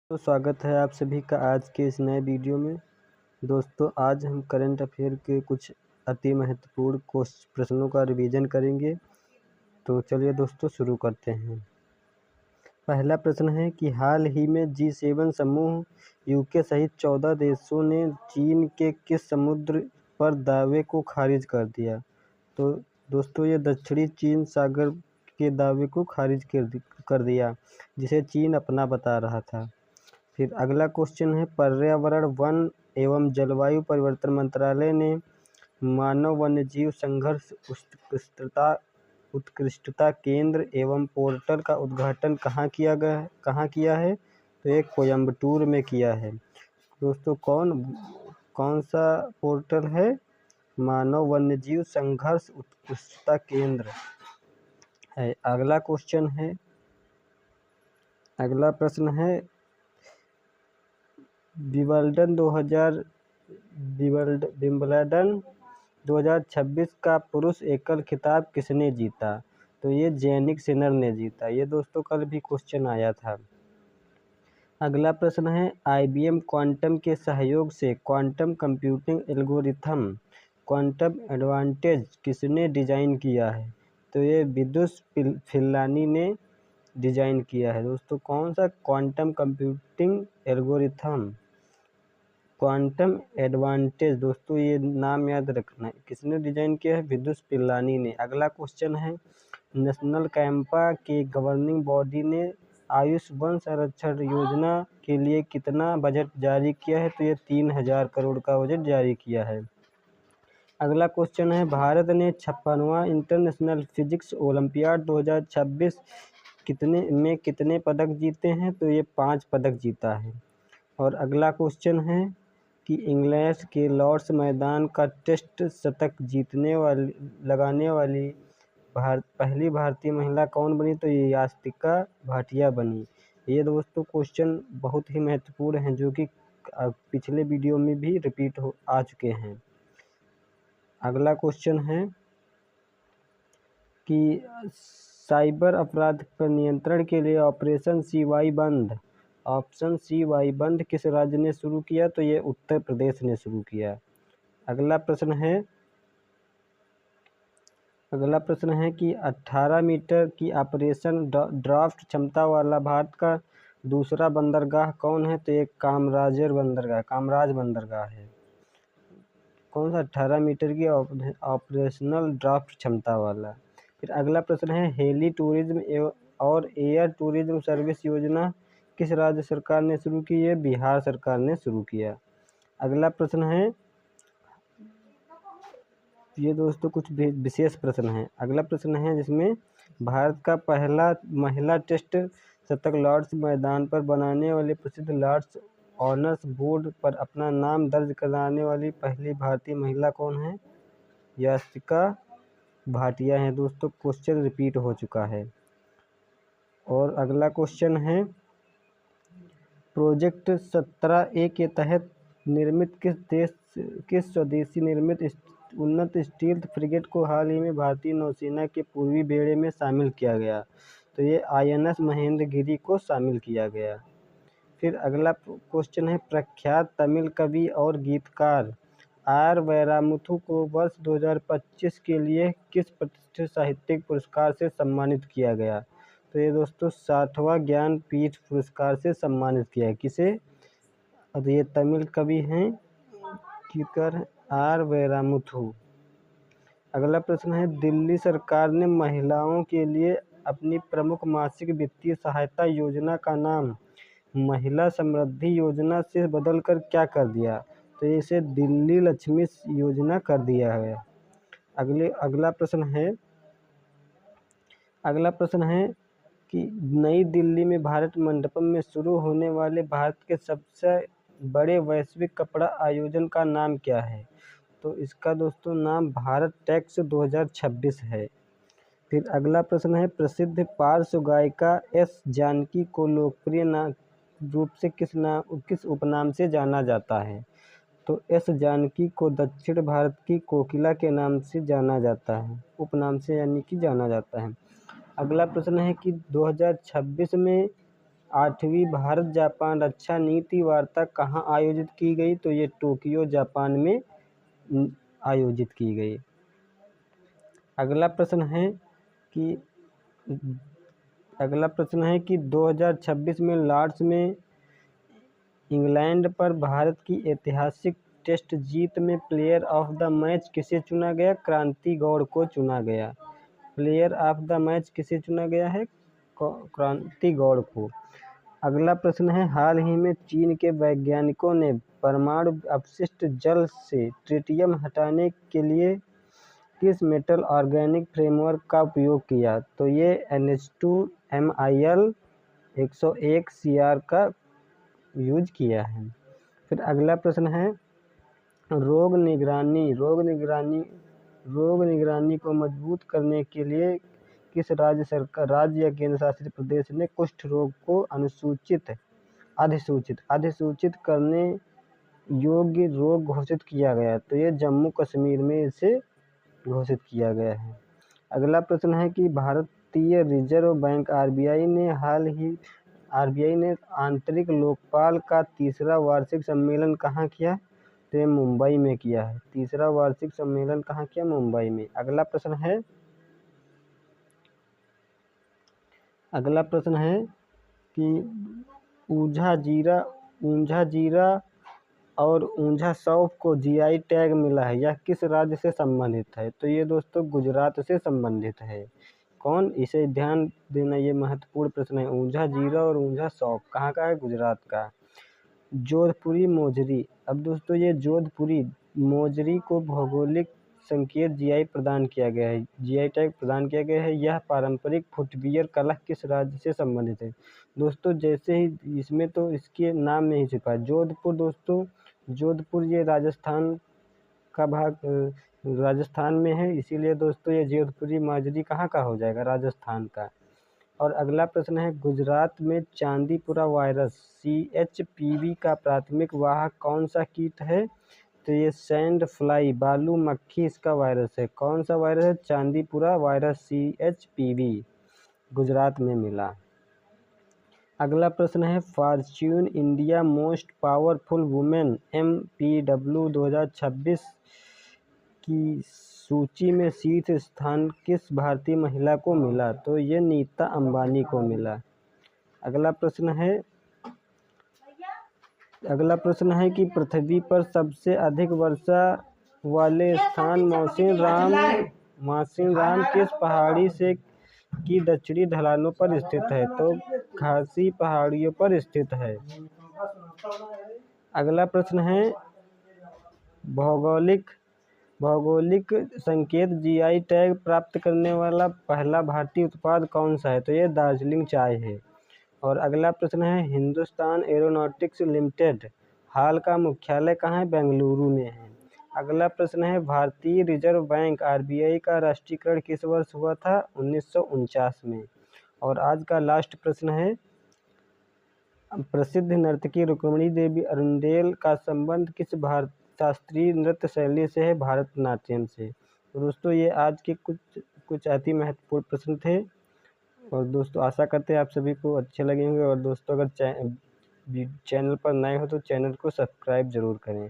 तो स्वागत है आप सभी का आज के इस नए वीडियो में। दोस्तों, आज हम करंट अफेयर के कुछ अति महत्वपूर्ण प्रश्नों का रिवीजन करेंगे। तो चलिए दोस्तों शुरू करते हैं। पहला प्रश्न है कि हाल ही में G7 समूह यूके सहित 14 देशों ने चीन के किस समुद्र पर दावे को खारिज कर दिया। तो दोस्तों, ये दक्षिणी चीन सागर के दावे को खारिज कर दिया, जिसे चीन अपना बता रहा था। फिर अगला क्वेश्चन है, पर्यावरण, वन एवं जलवायु परिवर्तन मंत्रालय ने मानव वन्यजीव संघर्ष उत्कृष्टता केंद्र एवं पोर्टल का उद्घाटन कहाँ किया है। तो ये कोयम्बटूर में किया है। दोस्तों, कौन सा पोर्टल है? मानव वन्यजीव संघर्ष उत्कृष्टता केंद्र है। अगला प्रश्न है, विंबलडन 2026 का पुरुष एकल खिताब किसने जीता। तो ये जैनिक सिनर ने जीता। ये दोस्तों कल भी क्वेश्चन आया था। अगला प्रश्न है, IBM क्वांटम के सहयोग से quantum computing algorithm quantum advantage किसने डिजाइन किया है। तो ये विदुष फिल्लानी ने डिजाइन किया है। दोस्तों, कौन सा quantum computing algorithm quantum advantage, दोस्तों ये नाम याद रखना है, किसने डिजाइन किया है? विदुष पिल्लानी ने। अगला क्वेश्चन है, नेशनल कैंपा के गवर्निंग बॉडी ने आयुष वन संरक्षण योजना के लिए कितना बजट जारी किया है। तो ये 3000 करोड़ का बजट जारी किया है। अगला क्वेश्चन है, भारत ने 56वां इंटरनेशनल फिजिक्स ओलंपियाड 2026 कितने पदक जीते हैं। तो ये 5 पदक जीता है। और अगला क्वेश्चन है कि इंग्लैंड के लॉर्ड्स मैदान का टेस्ट शतक लगाने वाली पहली भारतीय महिला कौन बनी। तो ये यास्तिका भाटिया बनी। ये दोस्तों क्वेश्चन बहुत ही महत्वपूर्ण हैं, जो कि पिछले वीडियो में भी रिपीट आ चुके हैं। अगला क्वेश्चन है कि साइबर अपराध पर नियंत्रण के लिए ऑपरेशन CY बंद किस राज्य ने शुरू किया। तो ये उत्तर प्रदेश ने शुरू किया। अगला प्रश्न है कि 18 मीटर की ऑपरेशन ड्राफ्ट क्षमता वाला भारत का दूसरा बंदरगाह कौन है। तो ये कामराज बंदरगाह है। कौन सा? 18 मीटर की ऑपरेशनल ड्राफ्ट क्षमता वाला। फिर अगला प्रश्न है, हेली टूरिज्म और एयर टूरिज्म सर्विस योजना किस राज्य सरकार ने शुरू की है। बिहार सरकार ने शुरू किया। अगला प्रश्न है, ये दोस्तों कुछ विशेष प्रश्न हैं। अगला प्रश्न है जिसमें भारत का पहला महिला टेस्ट शतक लॉर्ड्स मैदान पर बनाने वाले प्रसिद्ध लॉर्ड्स ऑनर्स बोर्ड पर अपना नाम दर्ज कराने वाली पहली भारतीय महिला कौन है। यास्तिका भाटिया है। दोस्तों, क्वेश्चन रिपीट हो चुका है। और अगला क्वेश्चन है, प्रोजेक्ट 17A के तहत निर्मित किस स्वदेशी निर्मित उन्नत स्टील्थ फ्रिगेट को हाल ही में भारतीय नौसेना के पूर्वी बेड़े में शामिल किया गया। तो ये INS महेंद्रगिरी को शामिल किया गया। फिर अगला क्वेश्चन है, प्रख्यात तमिल कवि और गीतकार R वैरामुथु को वर्ष 2025 के लिए किस प्रतिष्ठित साहित्यिक पुरस्कार से सम्मानित किया गया। तो ये दोस्तों 60वां ज्ञानपीठ पुरस्कार से सम्मानित किया है। किसे? और ये तमिल कवि हैं, गीतकार R वैरामुथु। अगला प्रश्न है, दिल्ली सरकार ने महिलाओं के लिए अपनी प्रमुख मासिक वित्तीय सहायता योजना का नाम महिला समृद्धि योजना से बदलकर क्या कर दिया। तो इसे दिल्ली लक्ष्मी योजना कर दिया है। अगला प्रश्न है कि नई दिल्ली में भारत मंडपम में शुरू होने वाले भारत के सबसे बड़े वैश्विक कपड़ा आयोजन का नाम क्या है। तो इसका दोस्तों नाम भारत टेक्स 2026 है। फिर अगला प्रश्न है, प्रसिद्ध पार्श्व गायिका S जानकी को लोकप्रिय रूप से किस उपनाम से जाना जाता है। तो S जानकी को दक्षिण भारत की कोकिला के नाम से जाना जाता है, उपनाम से यानी कि जाना जाता है। अगला प्रश्न है कि 2026 में 8वीं भारत जापान रक्षा नीति वार्ता कहाँ आयोजित की गई? तो ये टोक्यो जापान में आयोजित की गई। अगला प्रश्न है कि 2026 में लॉर्ड्स में इंग्लैंड पर भारत की ऐतिहासिक टेस्ट जीत में प्लेयर ऑफ द मैच किसे चुना गया? क्रांति गौड़ को चुना गया। प्लेयर ऑफ द मैच किसे चुना गया है? क्रांति गौड़ को। अगला प्रश्न है, हाल ही में चीन के वैज्ञानिकों ने परमाणु अपशिष्ट जल से ट्रिटियम हटाने के लिए किस मेटल ऑर्गेनिक फ्रेमवर्क का उपयोग किया? तो ये NH2MIL 101 CR का यूज किया है। फिर अगला प्रश्न है, रोग निगरानी को मजबूत करने के लिए किस राज्य या केंद्र शासित प्रदेश ने कुष्ठ रोग को अधिसूचित करने योग्य रोग घोषित किया गया? तो ये जम्मू कश्मीर में इसे घोषित किया गया है। अगला प्रश्न है कि भारतीय रिजर्व बैंक RBI ने आंतरिक लोकपाल का तीसरा वार्षिक सम्मेलन कहाँ किया? तो ये मुंबई में किया है। तीसरा वार्षिक सम्मेलन कहाँ किया? मुंबई में। अगला प्रश्न है कि ऊंझा जीरा और ऊंझा सौंफ को GI टैग मिला है, यह किस राज्य से संबंधित है? तो ये दोस्तों गुजरात से संबंधित है। कौन? इसे ध्यान देना, ये महत्वपूर्ण प्रश्न है। ऊंझा जीरा और ऊंझा सौंफ कहाँ का है? गुजरात का। जोधपुरी मोजरी, अब दोस्तों ये जोधपुरी मोजरी को भौगोलिक संकेत GI प्रदान किया गया है, GI टैग प्रदान किया गया है। यह पारंपरिक फुटवियर कला किस राज्य से संबंधित है? दोस्तों जैसे ही इसमें तो इसके नाम में ही छिपा है जोधपुर। दोस्तों जोधपुर ये राजस्थान का भाग राजस्थान में है, इसीलिए दोस्तों ये जोधपुरी मोजरी कहाँ का हो जाएगा? राजस्थान का। और अगला प्रश्न है, गुजरात में चांदीपुरा वायरस CHPV का प्राथमिक वाहक कौन सा कीट है? तो ये सैंड फ्लाई, बालू मक्खी इसका वायरस है। कौन सा वायरस है? चांदीपुरा वायरस CHPV गुजरात में मिला। अगला प्रश्न है, Fortune India most powerful women MPW 2026 की सूची में शीर्ष स्थान किस भारतीय महिला को मिला? तो ये नीता अंबानी को मिला। अगला प्रश्न है कि पृथ्वी पर सबसे अधिक वर्षा वाले स्थान मौसिन राम किस पहाड़ी से की दक्षिणी ढलानों पर स्थित है? तो खासी पहाड़ियों पर स्थित है। अगला प्रश्न है, भौगोलिक संकेत GI टैग प्राप्त करने वाला पहला भारतीय उत्पाद कौन सा है? तो ये दार्जिलिंग चाय है। और अगला प्रश्न है, हिंदुस्तान एरोनॉटिक्स लिमिटेड हाल का मुख्यालय कहाँ है? बेंगलुरु में है। अगला प्रश्न है, भारतीय रिजर्व बैंक RBI का राष्ट्रीयकरण किस वर्ष हुआ था? 1949 में। और आज का लास्ट प्रश्न है, प्रसिद्ध नर्तकी रुक्मिणी देवी अरुंडेल का संबंध किस शास्त्रीय नृत्य शैली से है? भारतनाट्यम से। तो दोस्तों ये आज के कुछ अति महत्वपूर्ण प्रश्न थे। और दोस्तों आशा करते हैं आप सभी को अच्छे लगे होंगे। और दोस्तों अगर चैनल पर नए हो तो चैनल को सब्सक्राइब जरूर करें।